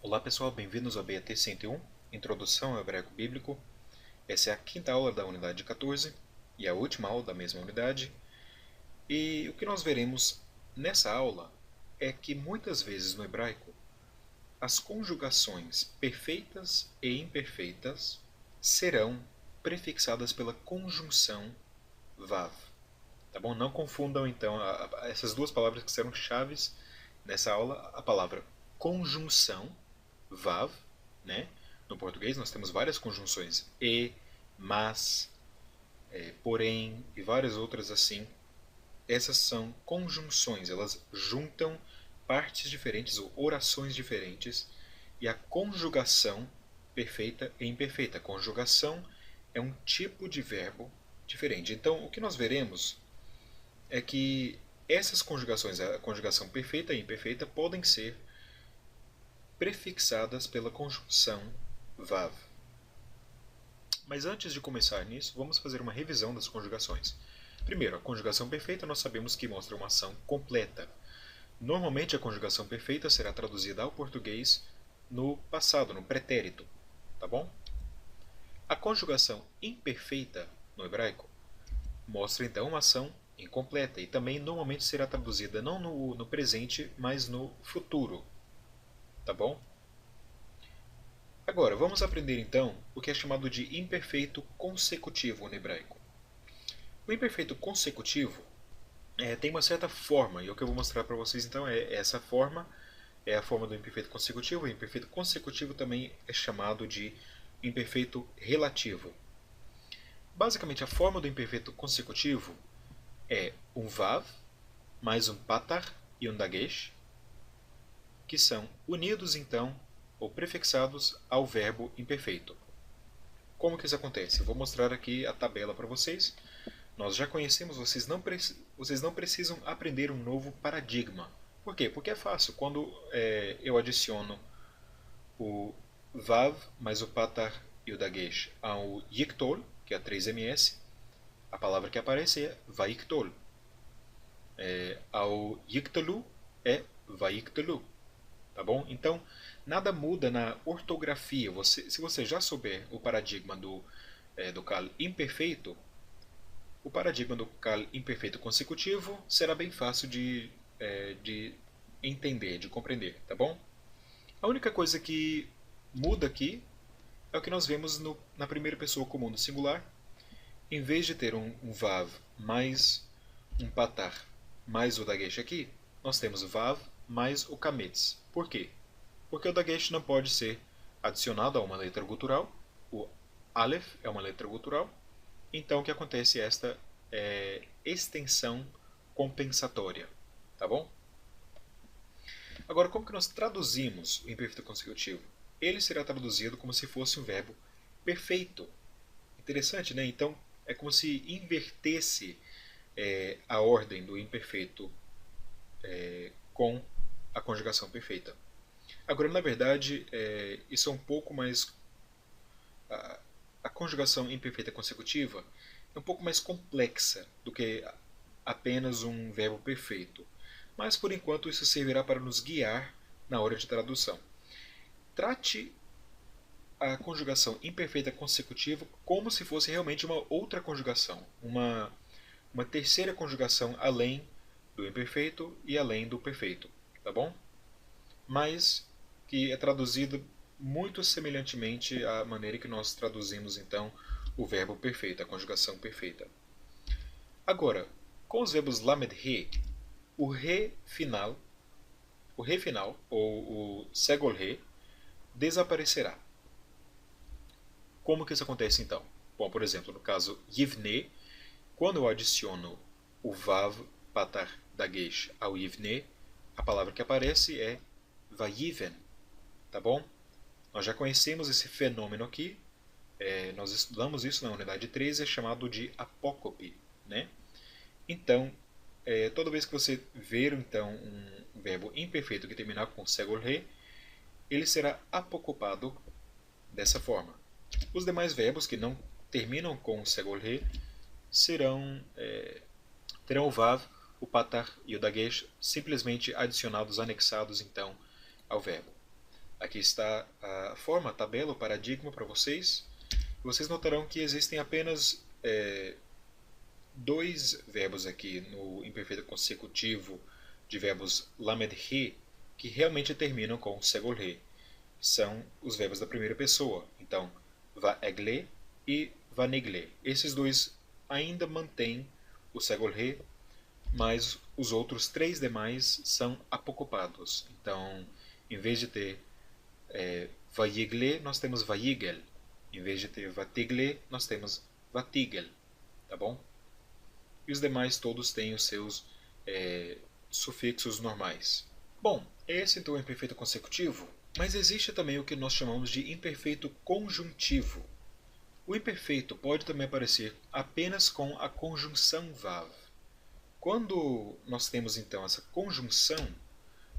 Olá pessoal, bem-vindos ao BAT 101, Introdução ao Hebraico Bíblico. Essa é a quinta aula da unidade 14 e a última aula da mesma unidade. E o que nós veremos nessa aula é que muitas vezes no hebraico as conjugações perfeitas e imperfeitas serão prefixadas pela conjunção vav. Tá bom? Não confundam então essas duas palavras que serão chaves nessa aula, a palavra conjunção vav, né? No português nós temos várias conjunções e, mas, porém e várias outras assim. Essas são conjunções, elas juntam partes diferentes ou orações diferentes. E a conjugação perfeita e imperfeita. A conjugação é um tipo de verbo diferente. Então, o que nós veremos é que essas conjugações, a conjugação perfeita e imperfeita, podem ser prefixadas pela conjunção vav. Mas antes de começar nisso, vamos fazer uma revisão das conjugações. Primeiro, a conjugação perfeita nós sabemos que mostra uma ação completa. Normalmente a conjugação perfeita será traduzida ao português no passado, no pretérito, tá bom? A conjugação imperfeita no hebraico mostra então uma ação incompleta e também normalmente será traduzida não no presente, mas no futuro, tá bom? Agora, vamos aprender então o que é chamado de imperfeito consecutivo no hebraico. O imperfeito consecutivo tem uma certa forma, e o que eu vou mostrar para vocês então é essa forma, é a forma do imperfeito consecutivo. O imperfeito consecutivo também é chamado de imperfeito relativo. Basicamente, a forma do imperfeito consecutivo é um vav mais um patar e um dagesh, que são unidos então ou prefixados ao verbo imperfeito. Como que isso acontece? Eu vou mostrar aqui a tabela para vocês. Nós já conhecemos, vocês não precisam aprender um novo paradigma. Por quê? Porque é fácil. Quando eu adiciono o vav mais o patar e o dagesh ao yiktol, que é a 3ms, a palavra que aparece é vaiktol. Ao yiktolu é vaiktolu. Tá bom? Então, nada muda na ortografia. Se você já souber o paradigma do cal imperfeito, o paradigma do cal imperfeito consecutivo será bem fácil de entender, de compreender, tá bom? A única coisa que muda aqui é o que nós vemos na primeira pessoa comum do singular. Em vez de ter um vav mais um patar mais o dagesh aqui, nós temos vav mais o kametz. Por quê? Porque o dagesh não pode ser adicionado a uma letra gutural. O aleph é uma letra gutural. Então o que acontece é esta extensão compensatória. Tá bom? Agora, como que nós traduzimos o imperfeito consecutivo? Ele será traduzido como se fosse um verbo perfeito. Interessante, né? Então é como se invertesse a ordem do imperfeito com a conjugação perfeita. Agora, na verdade, isso é um pouco mais... A conjugação imperfeita consecutiva é um pouco mais complexa do que apenas um verbo perfeito. Mas, por enquanto, isso servirá para nos guiar na hora de tradução. Trate a conjugação imperfeita consecutiva como se fosse realmente uma outra conjugação, uma terceira conjugação além do imperfeito e além do perfeito, tá bom? Mas que é traduzido muito semelhantemente à maneira que nós traduzimos então o verbo perfeito, a conjugação perfeita. Agora, com os verbos lamed he, o re final ou o segol re desaparecerá. Como que isso acontece então? Bom, por exemplo, no caso yivne, quando eu adiciono o vav, patar, dagesh ao yivne, a palavra que aparece é vayiven, tá bom? Nós já conhecemos esse fenômeno aqui, nós estudamos isso na unidade 13, é chamado de apócope, né? Então, toda vez que você ver então um verbo imperfeito que terminar com segol re, ele será apocopado dessa forma. Os demais verbos que não terminam com segol re terão o vav, o patar e o dagesh simplesmente adicionados, anexados então ao verbo. Aqui está a forma, a tabela, o paradigma para vocês. Vocês notarão que existem apenas dois verbos aqui no imperfeito consecutivo de verbos lamed he que realmente terminam com segol he. São os verbos da primeira pessoa. Então, va-egle e va-negle. Esses dois ainda mantêm o segol he, mas os outros três demais são apocopados. Então, em vez de ter vayigle, nós temos vayigel. Em vez de ter vatigle, nós temos vatigel. Tá bom? E os demais todos têm os seus sufixos normais. Bom, esse então é o imperfeito consecutivo, mas existe também o que nós chamamos de imperfeito conjuntivo. O imperfeito pode também aparecer apenas com a conjunção vav. Quando nós temos então essa conjunção,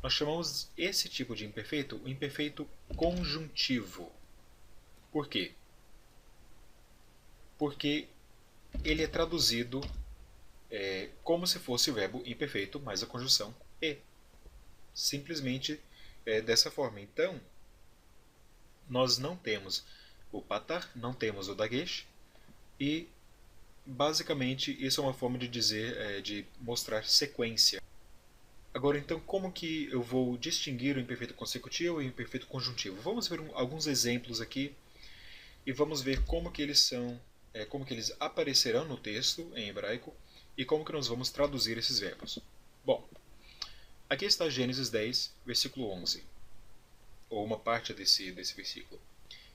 nós chamamos esse tipo de imperfeito o imperfeito conjuntivo. Por quê? Porque ele é traduzido como se fosse o verbo imperfeito mais a conjunção e. Simplesmente dessa forma. Então, nós não temos o patar, não temos o dagesh, e basicamente isso é uma forma de dizer, de mostrar sequência. Agora, então, como que eu vou distinguir o imperfeito consecutivo e o imperfeito conjuntivo? Vamos ver alguns exemplos aqui e vamos ver como que eles são, como que eles aparecerão no texto em hebraico e como que nós vamos traduzir esses verbos. Bom, aqui está Gênesis 10, versículo 11, ou uma parte desse versículo.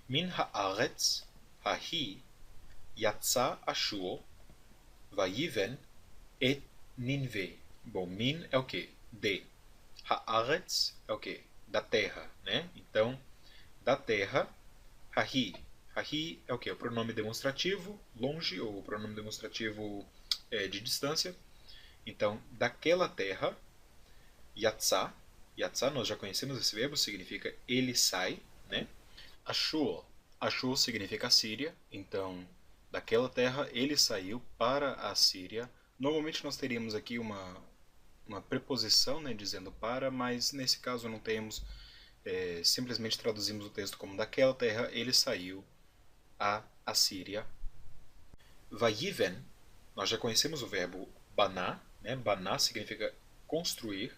Min haaretz hahi yatsa Ashur vayiven et Ninve. Bom, min é o que? De. Haaretz é o que? Da terra, né? Então, da terra, hahi. Hahi é o que? O pronome demonstrativo, longe, ou o pronome demonstrativo de distância. Então, daquela terra, Yatzá. Yatzá, nós já conhecemos esse verbo, significa ele sai, né? Ashur. Ashur significa Síria, então daquela terra ele saiu para a Síria. Normalmente nós teríamos aqui uma preposição, né, dizendo para, mas nesse caso não temos, simplesmente traduzimos o texto como daquela terra ele saiu à Assíria. Vayiven, nós já conhecemos o verbo baná, né? Baná significa construir.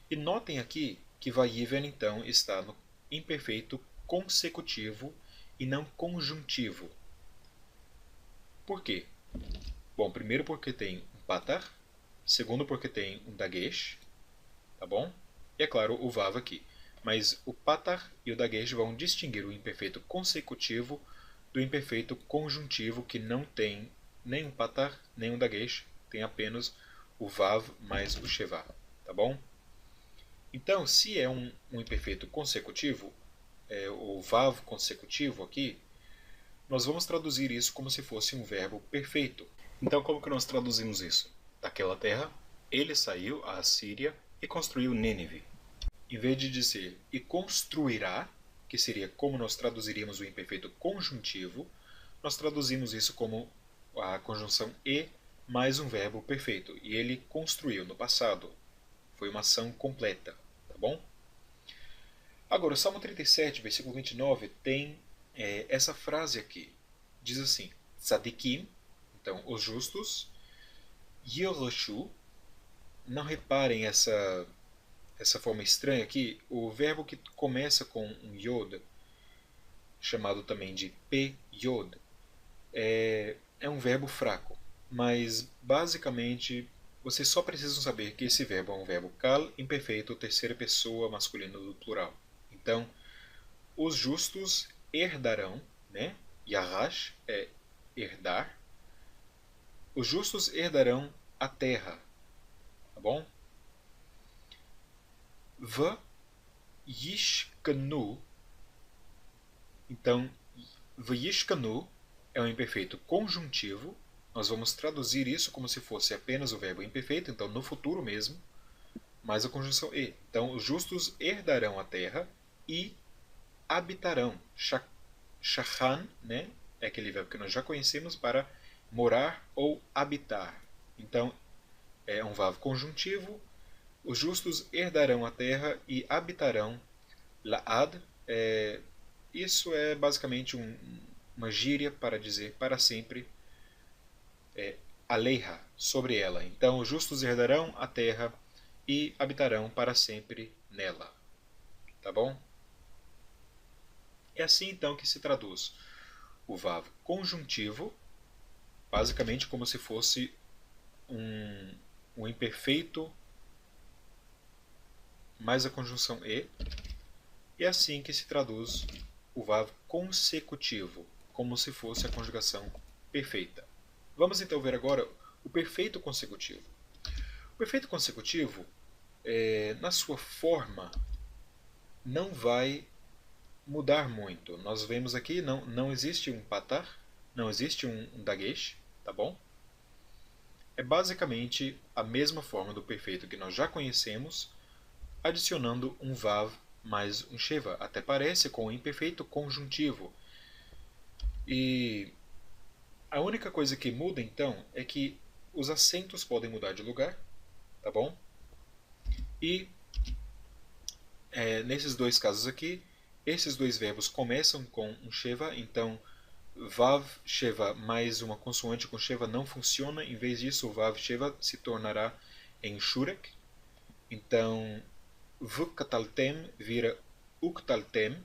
E notem aqui que Vayiven então está no imperfeito consecutivo e não conjuntivo. Por quê? Bom, primeiro porque tem um patar, segundo porque tem um dagesh, tá bom? E é claro, o vav aqui. Mas o patar e o dagesh vão distinguir o imperfeito consecutivo do imperfeito conjuntivo, que não tem nem um patar, nem um dagesh, tem apenas o vav mais o shevá, tá bom? Então, se é um imperfeito consecutivo, o vav consecutivo aqui, nós vamos traduzir isso como se fosse um verbo perfeito. Então, como que nós traduzimos isso? Daquela terra, ele saiu à Síria e construiu Nínive. Em vez de dizer e construirá, que seria como nós traduziríamos o imperfeito conjuntivo, nós traduzimos isso como a conjunção e mais um verbo perfeito. E ele construiu no passado. Foi uma ação completa, tá bom? Agora, o Salmo 37, versículo 29, tem essa frase aqui. Diz assim, Tzadikim, então os justos, Yoroshu, não reparem essa forma estranha aqui, o verbo que começa com um Yod, chamado também de P-Yod, é um verbo fraco, mas basicamente vocês só precisam saber que esse verbo é um verbo kal imperfeito, terceira pessoa masculina do plural. Então, os justos herdarão, né? Yarash é herdar. Os justos herdarão a terra, tá bom? V'yishkanu. Então, v'yishkanu é um imperfeito conjuntivo. Nós vamos traduzir isso como se fosse apenas o verbo imperfeito, então no futuro mesmo, mais a conjunção e. Então, os justos herdarão a terra e habitarão. Shachan, né, é aquele verbo que nós já conhecemos para morar ou habitar. Então, é um vav conjuntivo. Os justos herdarão a terra e habitarão La'ad, isso é basicamente uma gíria para dizer para sempre, aleha, sobre ela. Então os justos herdarão a terra e habitarão para sempre nela. Tá bom? É assim então que se traduz o vav conjuntivo, basicamente como se fosse um imperfeito mais a conjunção e. É assim que se traduz o vav consecutivo, como se fosse a conjugação perfeita. Vamos então ver agora o perfeito consecutivo. O perfeito consecutivo, na sua forma, não vai mudar muito. Nós vemos aqui, não existe um patar, não existe um dagesh, tá bom? É basicamente a mesma forma do perfeito que nós já conhecemos, adicionando um vav mais um sheva. Até parece com o imperfeito conjuntivo. E a única coisa que muda então é que os acentos podem mudar de lugar, tá bom? E nesses dois casos aqui, esses dois verbos começam com um sheva, então vav sheva mais uma consoante com sheva não funciona. Em vez disso, o vav sheva se tornará em shurek. Então vuktaltem vira uktaltem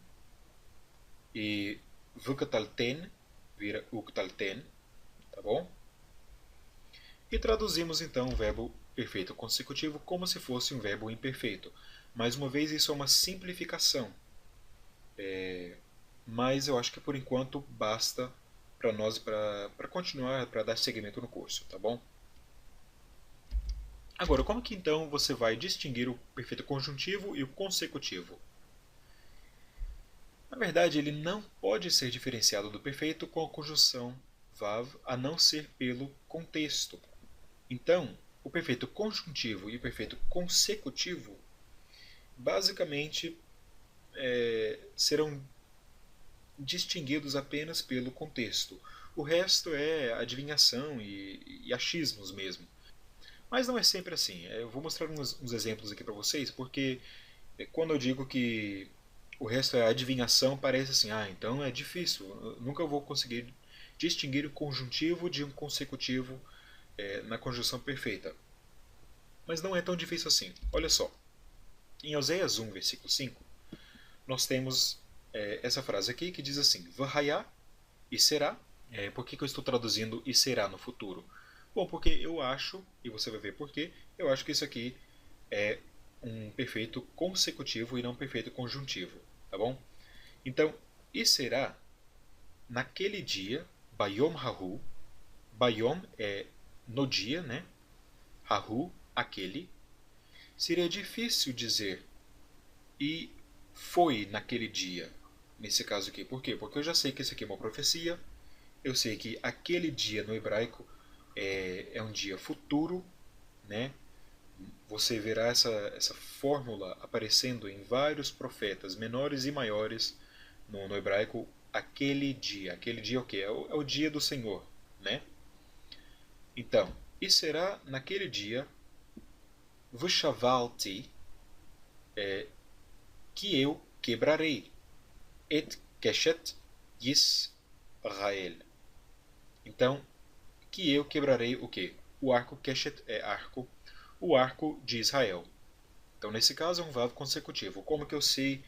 e vuktalten vira uktalten, tá bom? E traduzimos então o verbo perfeito consecutivo como se fosse um verbo imperfeito. Mais uma vez, isso é uma simplificação. Mas eu acho que por enquanto basta para nós para continuar, para dar seguimento no curso, tá bom? Agora, como que então você vai distinguir o perfeito conjuntivo e o consecutivo? Na verdade, ele não pode ser diferenciado do perfeito com a conjunção vav, a não ser pelo contexto. Então, o perfeito conjuntivo e o perfeito consecutivo basicamente serão distinguidos apenas pelo contexto. O resto é adivinhação e achismos mesmo. Mas não é sempre assim. Eu vou mostrar uns exemplos aqui para vocês, porque quando eu digo que o resto é adivinhação, parece assim, então é difícil. Eu nunca vou conseguir distinguir o conjuntivo de um consecutivo na conjunção perfeita. Mas não é tão difícil assim. Olha só. Em Oséias 1, versículo 5, nós temos essa frase aqui que diz assim: Vahaya, e será. Por que eu estou traduzindo e será no futuro? Bom, porque eu acho, e você vai ver por quê, eu acho que isso aqui é um perfeito consecutivo e não um perfeito conjuntivo, tá bom? Então, e será naquele dia, Bayom Hahu, Bayom é no dia, né? Hahu, aquele. Seria difícil dizer e foi naquele dia, nesse caso aqui. Por quê? Porque eu já sei que isso aqui é uma profecia, eu sei que aquele dia no hebraico é um dia futuro, né? Você verá essa fórmula aparecendo em vários profetas, menores e maiores, no hebraico, aquele dia. Aquele dia é o quê? É o dia do Senhor, né? Então, e será naquele dia, Vushavalti, que eu quebrarei, et keshet Yisrael. Então, que eu quebrarei o quê? O arco keshet é arco, o arco de Israel. Então, nesse caso, é um vav consecutivo. Como que eu sei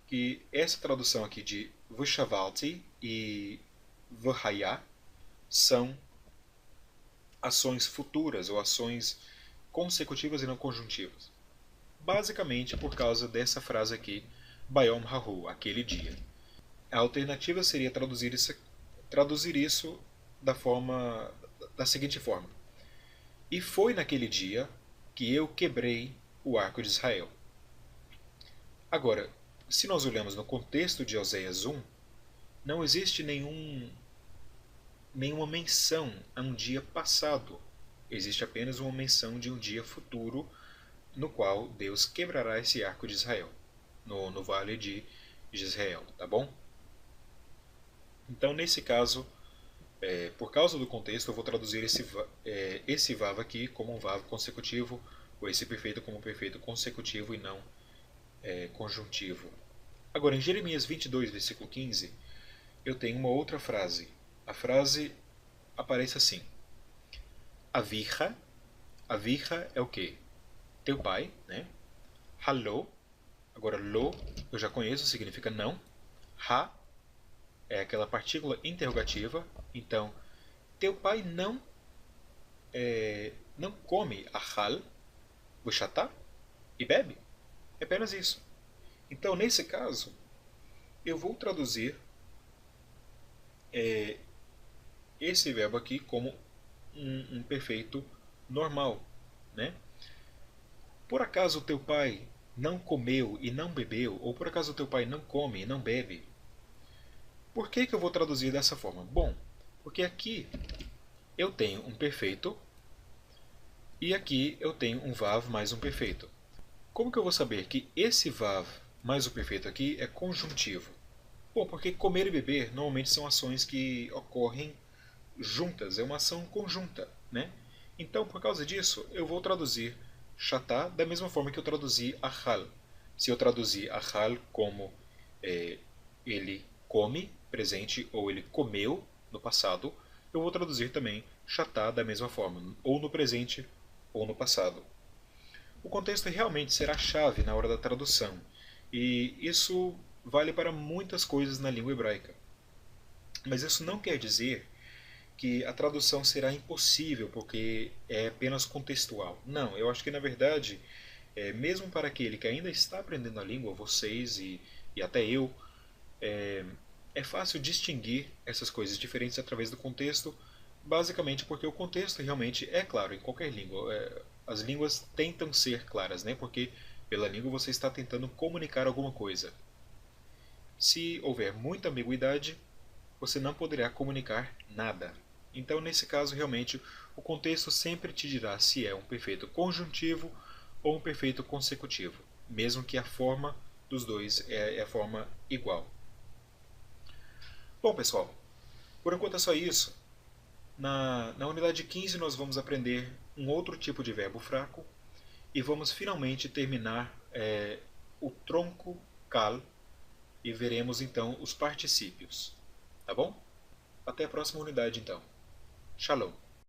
que essa tradução aqui de Vushavalti e Vahaya são ações futuras ou ações consecutivas e não conjuntivas? Basicamente por causa dessa frase aqui, Bayom Hahu, aquele dia. A alternativa seria traduzir isso da seguinte forma: E foi naquele dia que eu quebrei o arco de Israel. Agora, se nós olhamos no contexto de Oséias 1, não existe nenhuma menção a um dia passado. Existe apenas uma menção de um dia futuro no qual Deus quebrará esse arco de Israel, no vale de Jezreel, tá bom? Então, nesse caso, por causa do contexto, eu vou traduzir esse vav aqui como um vav consecutivo, ou esse perfeito como um perfeito consecutivo e não conjuntivo. Agora, em Jeremias 22, versículo 15, eu tenho uma outra frase. A frase aparece assim: Avicha. Avicha é o quê? Teu pai, né? Hallo. Agora, lo, eu já conheço, significa não. Ha é aquela partícula interrogativa. Então, teu pai não come ahal, bushatá, e bebe. É apenas isso. Então, nesse caso, eu vou traduzir esse verbo aqui como um perfeito normal, né? Por acaso teu pai não comeu e não bebeu, ou por acaso teu pai não come e não bebe? Por que eu vou traduzir dessa forma? Bom, porque aqui eu tenho um perfeito e aqui eu tenho um vav mais um perfeito. Como que eu vou saber que esse vav mais o perfeito aqui é conjuntivo? Bom, porque comer e beber normalmente são ações que ocorrem juntas, é uma ação conjunta, né? Então, por causa disso, eu vou traduzir chatá da mesma forma que eu traduzi ahal. Se eu traduzir ahal como ele come, presente, ou ele comeu, no passado, eu vou traduzir também chatá da mesma forma, ou no presente ou no passado. O contexto realmente será chave na hora da tradução, e isso vale para muitas coisas na língua hebraica. Mas isso não quer dizer que a tradução será impossível porque é apenas contextual. Não, eu acho que na verdade, mesmo para aquele que ainda está aprendendo a língua, vocês e até eu, é fácil distinguir essas coisas diferentes através do contexto, basicamente porque o contexto realmente é claro em qualquer língua. As línguas tentam ser claras, né? Porque pela língua você está tentando comunicar alguma coisa. Se houver muita ambiguidade, você não poderá comunicar nada. Então, nesse caso, realmente, o contexto sempre te dirá se é um perfeito conjuntivo ou um perfeito consecutivo, mesmo que a forma dos dois é a forma igual. Bom, pessoal, por enquanto é só isso. Na unidade 15 nós vamos aprender um outro tipo de verbo fraco e vamos finalmente terminar o tronco kal e veremos então os particípios. Tá bom? Até a próxima unidade então. Shalom.